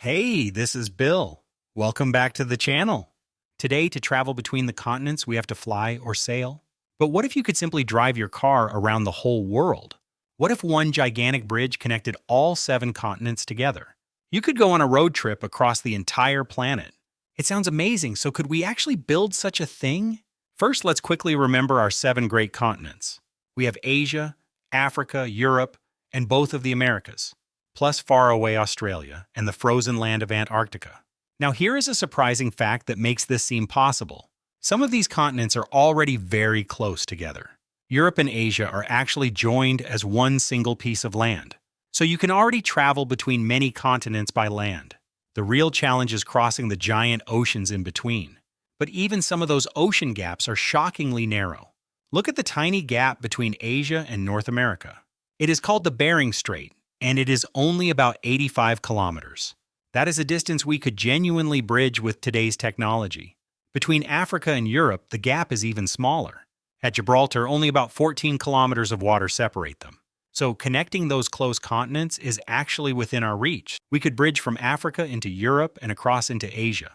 Hey, this is Bill. Welcome back to the channel. Today, to travel between the continents, we have to fly or sail. But what if you could simply drive your car around the whole world? What if one gigantic bridge connected all 7 continents together? You could go on a road trip across the entire planet. It sounds amazing, so could we actually build such a thing? First, let's quickly remember our 7 great continents. We have Asia, Africa, Europe, and both of the Americas, plus faraway Australia and the frozen land of Antarctica. Now, here is a surprising fact that makes this seem possible. Some of these continents are already very close together. Europe and Asia are actually joined as one single piece of land. So you can already travel between many continents by land. The real challenge is crossing the giant oceans in between. But even some of those ocean gaps are shockingly narrow. Look at the tiny gap between Asia and North America. It is called the Bering Strait, and it is only about 85 kilometers. That is a distance we could genuinely bridge with today's technology. Between Africa and Europe, the gap is even smaller. At Gibraltar, only about 14 kilometers of water separate them. So connecting those close continents is actually within our reach. We could bridge from Africa into Europe and across into Asia,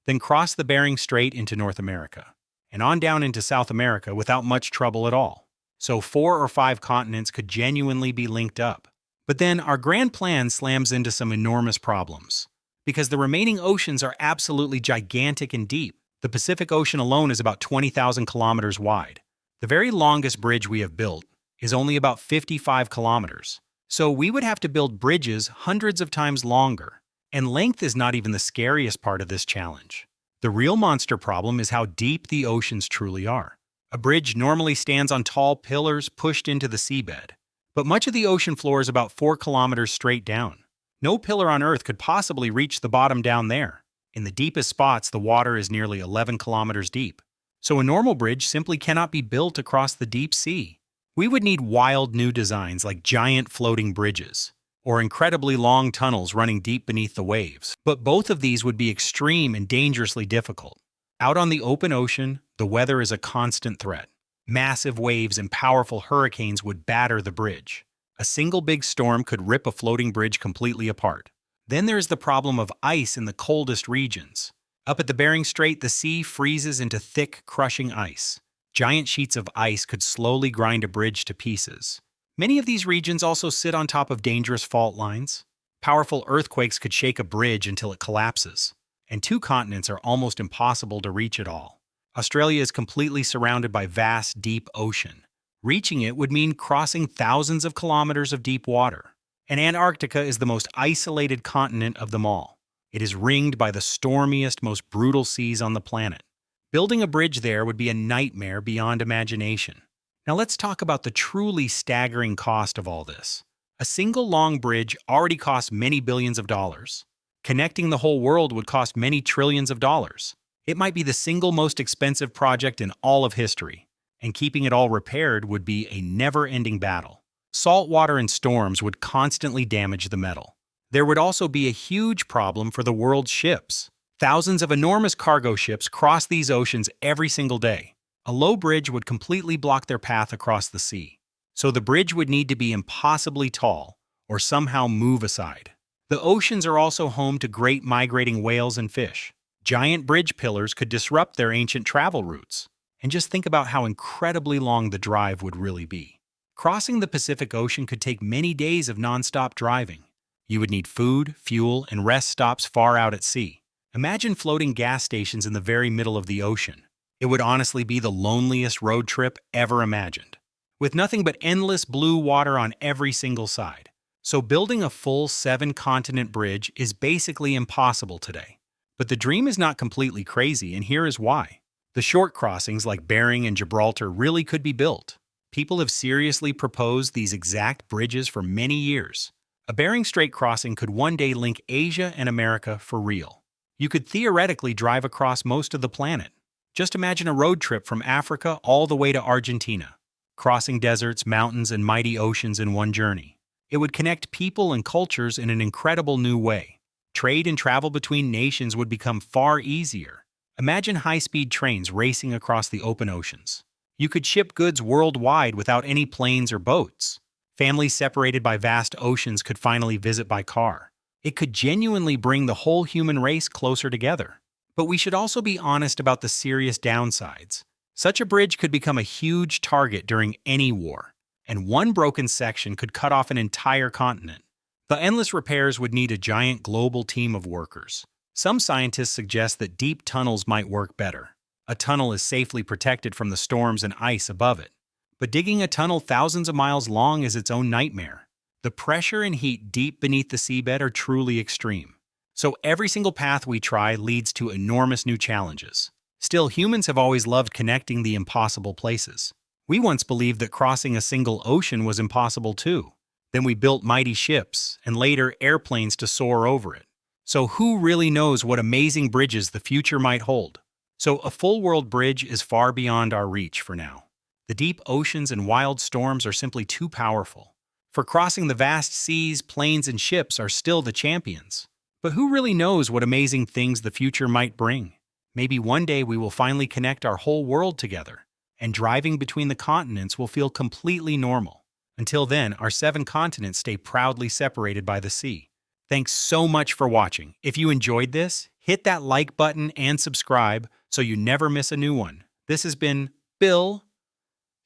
then cross the Bering Strait into North America, and on down into South America without much trouble at all. So 4 or 5 continents could genuinely be linked up. But then our grand plan slams into some enormous problems. Because the remaining oceans are absolutely gigantic and deep. The Pacific Ocean alone is about 20,000 kilometers wide. The very longest bridge we have built is only about 55 kilometers. So we would have to build bridges hundreds of times longer. And length is not even the scariest part of this challenge. The real monster problem is how deep the oceans truly are. A bridge normally stands on tall pillars pushed into the seabed. But much of the ocean floor is about 4 kilometers straight down. No pillar on Earth could possibly reach the bottom down there. In the deepest spots, the water is nearly 11 kilometers deep. So a normal bridge simply cannot be built across the deep sea. We would need wild new designs like giant floating bridges, or incredibly long tunnels running deep beneath the waves. But both of these would be extreme and dangerously difficult. Out on the open ocean, the weather is a constant threat. Massive waves and powerful hurricanes would batter the bridge. A single big storm could rip a floating bridge completely apart. Then there is the problem of ice in the coldest regions. Up at the Bering Strait, the sea freezes into thick, crushing ice. Giant sheets of ice could slowly grind a bridge to pieces. Many of these regions also sit on top of dangerous fault lines. Powerful earthquakes could shake a bridge until it collapses. And 2 continents are almost impossible to reach at all. Australia is completely surrounded by vast, deep ocean. Reaching it would mean crossing thousands of kilometers of deep water. And Antarctica is the most isolated continent of them all. It is ringed by the stormiest, most brutal seas on the planet. Building a bridge there would be a nightmare beyond imagination. Now let's talk about the truly staggering cost of all this. A single long bridge already costs many billions of dollars. Connecting the whole world would cost many trillions of dollars. It might be the single most expensive project in all of history, and keeping it all repaired would be a never-ending battle. Salt water and storms would constantly damage the metal. There would also be a huge problem for the world's ships. Thousands of enormous cargo ships cross these oceans every single day. A low bridge would completely block their path across the sea. So the bridge would need to be impossibly tall, or somehow move aside. The oceans are also home to great migrating whales and fish. Giant bridge pillars could disrupt their ancient travel routes. And just think about how incredibly long the drive would really be. Crossing the Pacific Ocean could take many days of nonstop driving. You would need food, fuel, and rest stops far out at sea. Imagine floating gas stations in the very middle of the ocean. It would honestly be the loneliest road trip ever imagined, with nothing but endless blue water on every single side. So building a full 7-continent bridge is basically impossible today. But the dream is not completely crazy, and here is why. The short crossings like Bering and Gibraltar really could be built. People have seriously proposed these exact bridges for many years. A Bering Strait crossing could one day link Asia and America for real. You could theoretically drive across most of the planet. Just imagine a road trip from Africa all the way to Argentina, crossing deserts, mountains, and mighty oceans in one journey. It would connect people and cultures in an incredible new way. Trade and travel between nations would become far easier. Imagine high-speed trains racing across the open oceans. You could ship goods worldwide without any planes or boats. Families separated by vast oceans could finally visit by car. It could genuinely bring the whole human race closer together. But we should also be honest about the serious downsides. Such a bridge could become a huge target during any war, and one broken section could cut off an entire continent. The endless repairs would need a giant global team of workers. Some scientists suggest that deep tunnels might work better. A tunnel is safely protected from the storms and ice above it. But digging a tunnel thousands of miles long is its own nightmare. The pressure and heat deep beneath the seabed are truly extreme. So every single path we try leads to enormous new challenges. Still, humans have always loved connecting the impossible places. We once believed that crossing a single ocean was impossible too. Then we built mighty ships, and later airplanes to soar over it. So who really knows what amazing bridges the future might hold? So a full-world bridge is far beyond our reach for now. The deep oceans and wild storms are simply too powerful. For crossing the vast seas, planes and ships are still the champions. But who really knows what amazing things the future might bring? Maybe one day we will finally connect our whole world together, and driving between the continents will feel completely normal. Until then, our 7 continents stay proudly separated by the sea. Thanks so much for watching. If you enjoyed this, hit that like button and subscribe so you never miss a new one. This has been Bill.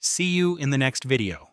See you in the next video.